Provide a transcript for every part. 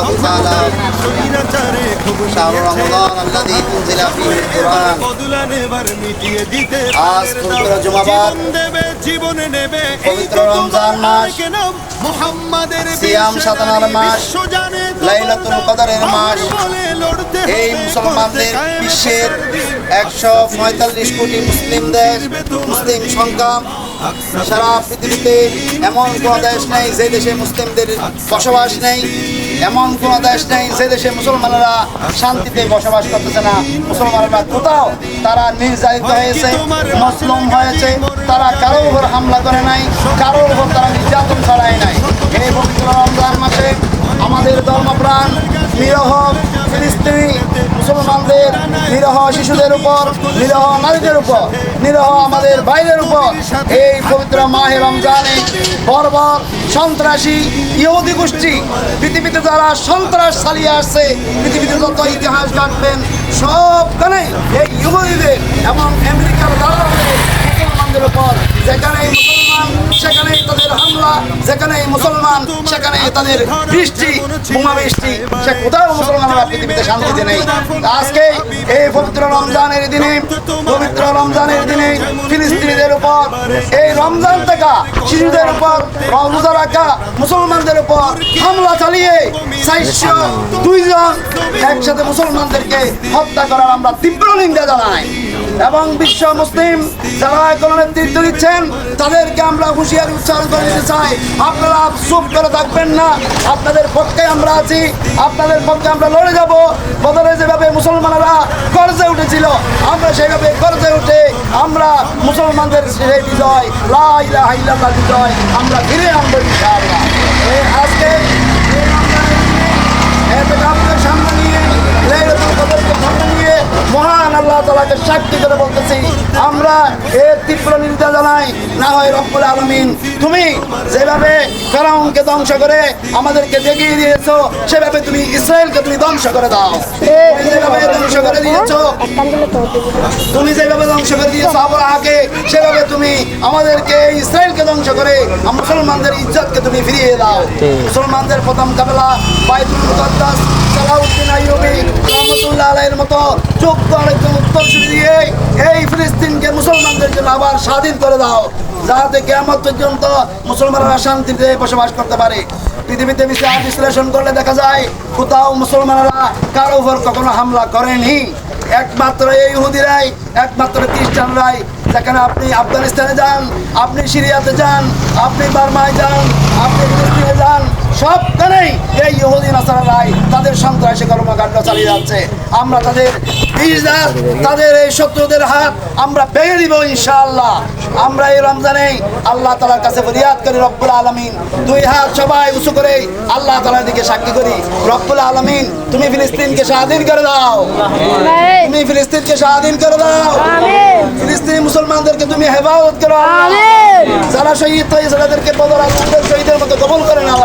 الله تعالى شهر رمضان الذي أنزل فيه القرآن আজ পবিত্র জুমাবার পবিত্র রমজান মাস সিয়াম সাধনার মাস লাইলাতুল কদরের মাস এই মুসলমানদের বিশ্বের 145 কোটি মুসলিম সংখ্যা সারা পৃথিবীতে এমন কোন দেশ নেই যে দেশে মুসলিমদের বসবাস নেই, এমন কোন দেশ নেই যে দেশে মুসলমানেরা শান্তিতে বসবাস করতেছে না। মুসলমানেরা কোথাও তারা নির্যাতিত হয়েছে, মজলুম হয়েছে, তারা কারোর উপর হামলা করে নাই, কারোর উপর তারা নির্যাতন ছড়ায় নাই। এই পবিত্র রমজান মাসে আমাদের ধর্মপ্রাণ নিরহ ফিলিস্তিনি মুসলমানদের, নিরহ শিশুদের উপর, নিরহ নারীদের উপর, নিরহ আমাদের ভাইদের উপর এই পবিত্র মাহে রমজানে বর্বর সন্ত্রাসী ইহুদি গোষ্ঠী, পৃথিবীতে যারা সন্ত্রাস চালিয়ে আসছে, পৃথিবীতে যত ইতিহাস কাটবেন সবখানে এই ইহুদিদের এবং আমেরিকার দালালদের মুসলমানদের উপর যেখানেই মুসলমান সেখানেই তাদের হামলা, যেখানেই মুসলমান সেখানেই তাদের বৃষ্টি, বোমা বৃষ্টি। সে কোথাও মুসলমানরা পৃথিবীতে শান্তিতে নেই। আজকে এই পবিত্র রমজানের দিনে ফিলিস্তিনিদের উপর, এই রমজান থেকে শিশুদের উপর, রোজা রাখা মুসলমানদের উপর হামলা চালিয়ে 402 জন একসাথে মুসলমানদেরকে হত্যা করার আমরা তীব্র নিন্দা জানাই। এবং বিশ্ব মুসলিম যারা এখন নেতৃত্ব দিচ্ছেন তাদেরকে আমরা হুঁশিয়ারি উচ্চারণ করে দিতে চাই, আপনারা চুপ করে থাকবেন না। আপনাদের পক্ষে আমরা আছি, আপনাদের পক্ষে আমরা লড়ে যাব। বদলে যেভাবে মুসলমানেরা গর্জে উঠেছিল, আমরা সেইভাবে গর্জে উঠে আমরা মুসলমানদের সেই বিজয়, লা ইলাহা ইল্লাল্লাহ বিজয় আমরা ফিরে আনবো ইনশাআল্লাহ। আজকে আপনার সামনে নিয়ে লাইলাতুল কদরকে সামনে নিয়ে মহান আল্লাহ তাআলাকে সাক্ষী করে বলতেছি, আমরা এর তীব্র নিন্দা জানাই। না হয় রব্বুল আলামিন তুমি যেভাবে ফেরাউনকে ধ্বংস করে আমাদেরকে দেখিয়ে দিয়েছো, সেভাবে তুমি ইসরায়েলকে তুমি ধ্বংস করে দাও। যেভাবে ধ্বংস করে দিয়েছো, তুমি যেভাবে ধ্বংস করে দিয়েছো আবরাহাকে, সেভাবে তুমি আমাদেরকে ইসরায়েলকে ধ্বংস করে মুসলমানদের ইজ্জতকে তুমি ফিরিয়ে দাও। মুসলমানদের প্রথম কাফেলা বাইতুল মুকাদ্দাস সালাউদ্দিন আইয়ুবী রহমাতুল্লাহ আলাইহির মতো যোগ্য আরেকজন উত্তরসূরি দিয়ে এই ফিলিস্তিনকে মুসলমানদের জন্য আবার স্বাধীন করে দাও, যাতে কিয়ামত পর্যন্ত মুসলমানরা শান্তিতে বসবাস করতে পারে। পৃথিবীতে বিশ্লেষণ করলে দেখা যায় কোথাও মুসলমানরা কারো উপর কখনো হামলা করেনি। একমাত্র এই ইহুদিরাই, একমাত্র খ্রিস্টানরাই, যেখানে আপনি আফগানিস্তানে যান, আপনি সিরিয়াতে যান, আপনি বার্মায় যান, আপনি ফিলিস্তিনে যান, সবখানেই এই ইহুদি নাসারারাই তাদের সন্ত্রাসী কর্মকাণ্ড চালিয়ে যাচ্ছে। আমরা তাদের তাদের এই শত্রুদের হাত আমরা ভেঙে দিব ইনশাআল্লাহ। আমরা এই রমজানে আল্লাহ তাআলার কাছে ফরিয়াদ করি, রব্বুল আলামিন দুই হাত সবাই উঁচু করে আল্লাহ তাআলার দিকে সাক্ষী করি, রব্বুল আলামিন তুমি ফিলিস্তিনকে স্বাধীন করে দাও, তুমি ফিলিস্তিনকে স্বাধীন করে দাও, ফিলিস্তিনি মুসলমানদেরকে তুমি হেফাজত করো, যারা শহীদ হয়েছে তাদেরকে বদর আজমের শহীদের মতো কবুল করে নাও।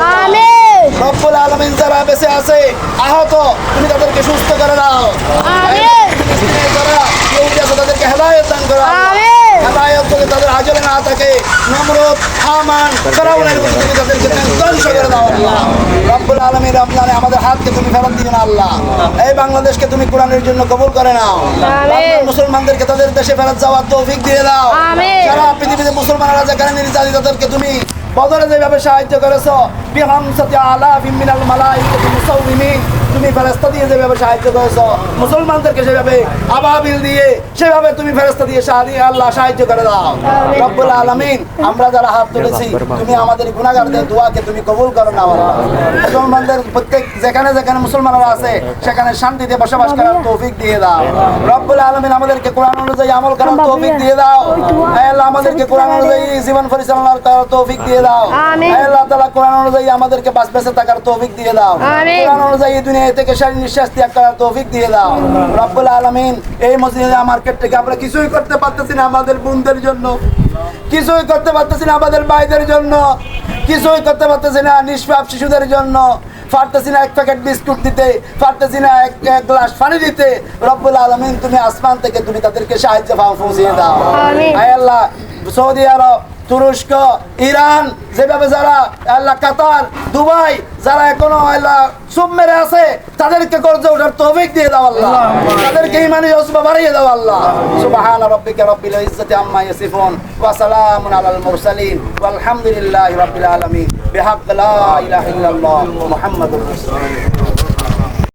রব্বুল আলামিন যারা বেঁচে আছে আহত তুমি তাদেরকে সুস্থ করে দাও, যারা ইহুদি আছে তাদেরকে হেদায়েত দান করো, হেদায়েত করে তাদের আজলে না থাকে নমরুদ, হামান, ফিরাউনের মতো তুমি তাদেরকে ধ্বংস করে দাও আল্লাহ। রব্বুল আলামিন রমজানে আমাদের হাতকে তুমি ফেরত দিও না আল্লাহ। এই বাংলাদেশকে তুমি কোরআনের জন্য কবুল করে নাও, মুসলমানদেরকে তাদের দেশে ফেরত যাওয়ার তৌফিক দিয়ে দাও। সারা পৃথিবীতে মুসলমানরা যেখানে নির্যাতিত তাদেরকে তুমি বদরে যেভাবে সাহায্য করেছো, বিহামসাতি আলাফিন মিনাল মালাইকাতি মুসাউমিমিন, তুমি ফেরেশতা দিয়ে যেভাবে সাহায্য করেছো, মুসলমানদেরকে সেভাবে আবাবিল দিয়ে সেভাবে তুমি ফেরেশতা দিয়ে আল্লাহ সাহায্য করে দাও। রব্বুল আলামিন আমরা যারা হাত তুলেছি তুমি আমাদের গুনাহগারদের দোয়াকে তুমি কবুল করো না আল্লাহ। মুসলমানদের প্রত্যেক যেখানে যেখানে মুসলমানরা আছে সেখানে শান্তিতে বসবাস করার তৌফিক দিয়ে দাও। রব্বুল আলামিন আমাদেরকে কোরআন অনুযায়ী আমল করার তৌফিক দিয়ে দাও। হে আল্লাহ আমাদেরকে কোরআন অনুযায়ী জীবন পরিচালনা করার তৌফিক দিয়ে দাও। হে আল্লাহ তাআলা কোরআন অনুযায়ী আমাদেরকে বেঁচে থাকার তৌফিক দিয়ে দাও। কোরআন অনুযায়ী দুনিয়া থেকে শারীরিক নিঃশ্বাস ত্যাগ করার তৌফিক দিয়ে দাও। রব্বুল আলামিন এই মসজিদে মার্কেট থেকে আমরা কিছুই করতে পারতেছি না আমাদের বোনদের জন্য, কিছুই করতে পারতেছি না আমাদের ভাইদের জন্য, কিছুই করতে পারতেছি না নিষ্পাপ শিশুদের জন্য, পারতেছি না এক প্যাকেট বিস্কুট দিতে, পারতেছি না এক গ্লাস পানি দিতে। রব্বুল আলামিন তুমি আসমান থেকে তুমি তাদেরকে সাহায্য পৌঁছিয়ে দাও। হে আল্লাহ সৌদি আরব তুরস্ক, ইরান, যেভাবে যারা আল্লাহ কাতার, দুবাই, যারা এখনো আল্লাহ চুপ মেরে আছে, তাদেরকে গর্জে ওঠার তৌফিক দিয়ে দাও আল্লাহ, তাদেরকে ইমানি জজবা বাড়িয়ে দাও আল্লাহ। সুবহানা রাব্বিকা রাব্বিল ইজ্জাতি আম্মা ইয়াসিফুন ওয়া সালামুন আলাল মুরসালিন ওয়ালহামদুলিল্লাহি রাব্বিল আলামিন বিহাক্কি লা ইলাহা ইল্লাল্লাহ মুহাম্মাদুর রাসূলুল্লাহ।